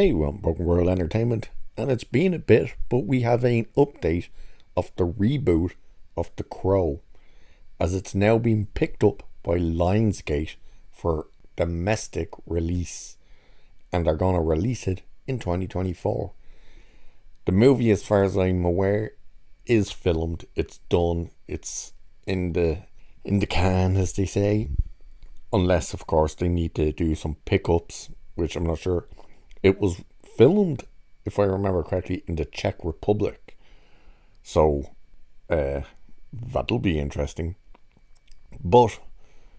Hey, welcome World Entertainment, and it's been a bit, but we have an update of the reboot of The Crow, as it's now been picked up by Lionsgate for domestic release, and they're going to release it in 2024. The movie, as far as I'm aware, is filmed, it's done, it's in the can, as they say, unless, of course, they need to do some pickups, which I'm not sure. It was filmed, if I remember correctly, in the Czech Republic. So, that'll be interesting. But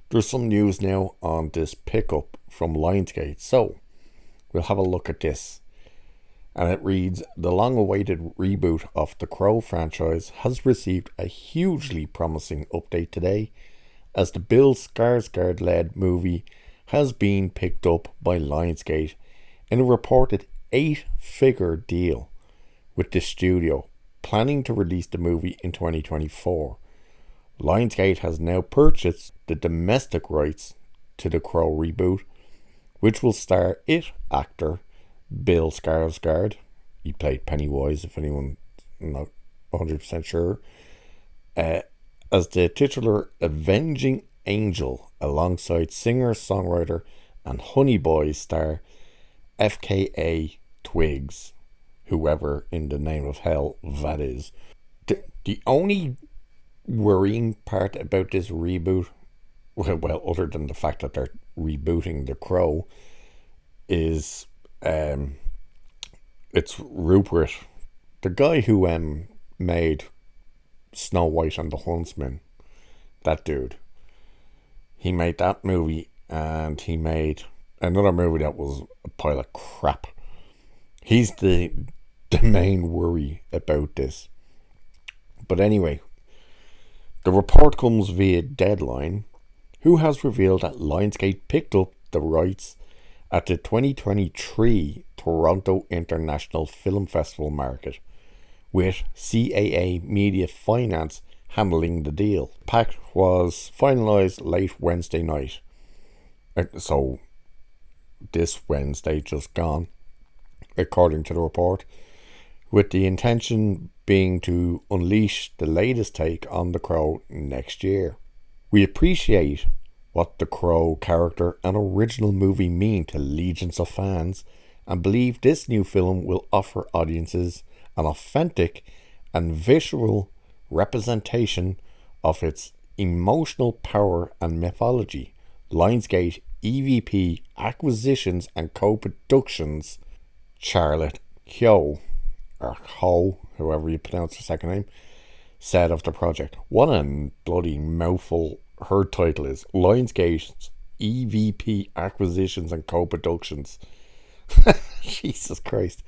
there's some news now on this pickup from Lionsgate. So, we'll have a look at this. And it reads, the long-awaited reboot of the Crow franchise has received a hugely promising update today, as the Bill Skarsgård-led movie has been picked up by Lionsgate in a reported 8-figure deal with the studio, planning to release the movie in 2024. Lionsgate has now purchased the domestic rights to the Crow reboot, which will star It actor Bill Skarsgård. He played Pennywise, if anyone's not 100% sure, as the titular avenging angel, alongside singer-songwriter and Honey Boys star FKA Twigs, whoever in the name of hell that is. The only worrying part about this reboot, well, other than the fact that they're rebooting The Crow, is it's Rupert, the guy who made Snow White and the Huntsman. That dude. He made that movie, and he made another movie that was a pile of crap. He's the main worry about this. But anyway, the report comes via Deadline, who has revealed that Lionsgate picked up the rights at the 2023 Toronto International Film Festival market, with CAA Media Finance handling the deal. The pact was finalised late Wednesday night. So, this Wednesday just gone, according to the report, with the intention being to unleash the latest take on The Crow next year. We appreciate what The Crow character and original movie mean to legions of fans, and believe this new film will offer audiences an authentic and visual representation of its emotional power and mythology. Lionsgate EVP Acquisitions and Co-Productions Charlotte Ho, however you pronounce her second name, said of the project. What a bloody mouthful her title is. Lionsgate's EVP Acquisitions and Co-Productions. Jesus Christ.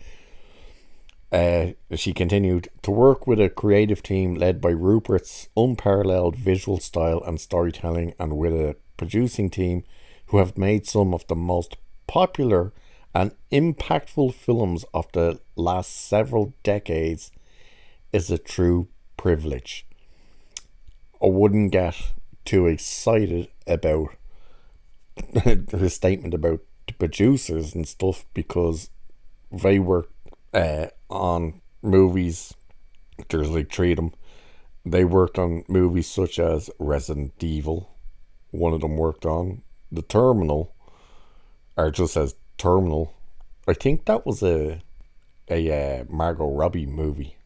She continued to work with a creative team led by Rupert's unparalleled visual style and storytelling, and with a producing team who have made some of the most popular and impactful films of the last several decades, is a true privilege. I wouldn't get too excited about his statement about the producers and stuff, because they work on movies. There's like 3 of them. They worked on movies such as Resident Evil. One of them worked on The Terminal, or just says Terminal. I think that was a Margot Robbie movie.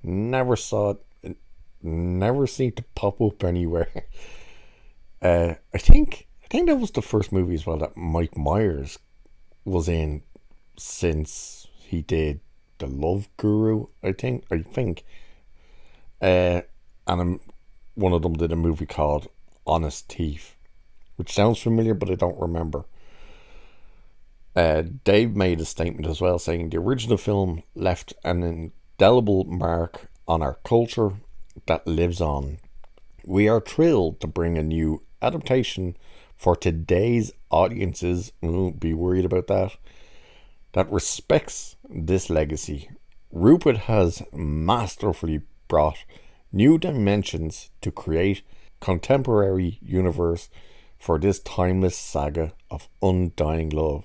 Never saw it. Never seemed to pop up anywhere. I think that was the first movie as well that Mike Myers was in since he did The Love Guru. I think. And one of them did a movie called Honest Thief, which sounds familiar, but I don't remember. Dave made a statement as well, saying the original film left an indelible mark on our culture that lives on. We are thrilled to bring a new adaptation for today's audiences. Be worried about that respects this legacy. Rupert has masterfully brought new dimensions to create contemporary universe for this timeless saga of undying love,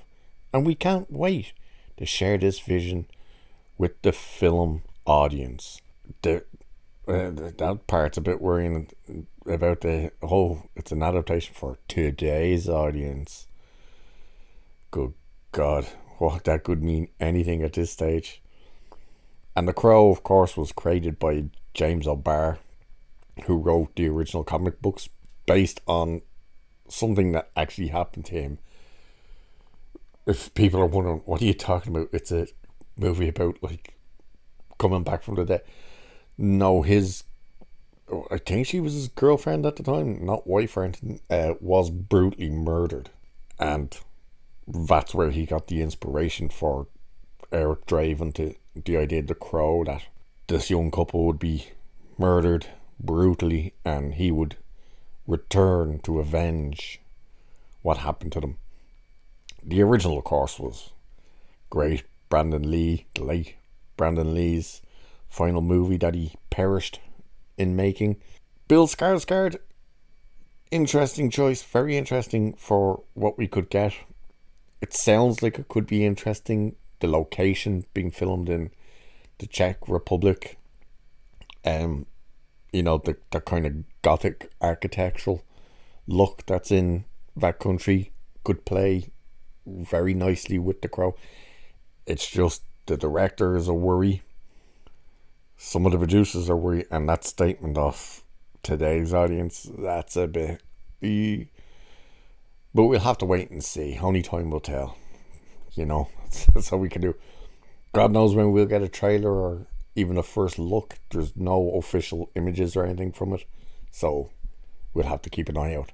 and we can't wait to share this vision with the film audience. That part's a bit worrying about it's an adaptation for today's audience. Good God, what that could mean anything at this stage. And The Crow, of course, was created by James O'Barr, who wrote the original comic books based on something that actually happened to him. If people are wondering, what are you talking about? It's a movie about, like, coming back from the dead. No, I think she was his girlfriend at the time, not wife friend, was brutally murdered. And that's where he got the inspiration for Eric Draven to the idea of The Crow, that this young couple would be murdered brutally and he would return to avenge what happened to them. The original, of course, was great. The late Brandon Lee's final movie that he perished in making. Bill Skarsgård, interesting choice, very interesting for what we could get. It sounds like it could be interesting. The location being filmed in the Czech Republic, the kind of gothic architectural look that's in that country could play very nicely with The Crow. It's just the director is a worry. Some of the producers are worried, and that statement of today's audience, that's a bit... But we'll have to wait and see. Only time will tell. That's all we can do. God knows when we'll get a trailer or even a first look. There's no official images or anything from it, so we'll have to keep an eye out.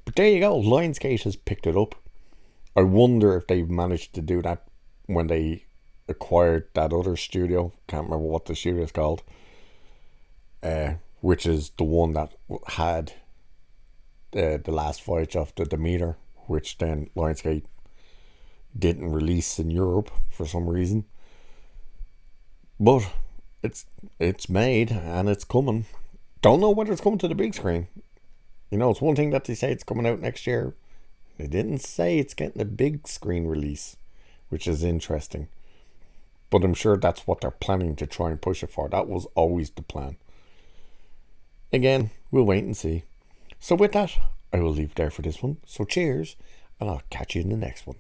But there you go. Lionsgate has picked it up. I wonder if they've managed to do that when they acquired that other studio. Can't remember what the studio's called. Which is the one that had the last voyage of the Demeter, which then Lionsgate didn't release in Europe for some reason. But it's made and it's coming. Don't know whether it's coming to the big screen. It's one thing that they say it's coming out next year. They didn't say it's getting a big screen release, which is interesting. But I'm sure that's what they're planning to try and push it for. That was always the plan. Again, we'll wait and see. So with that, I will leave it there for this one. So cheers, and I'll catch you in the next one.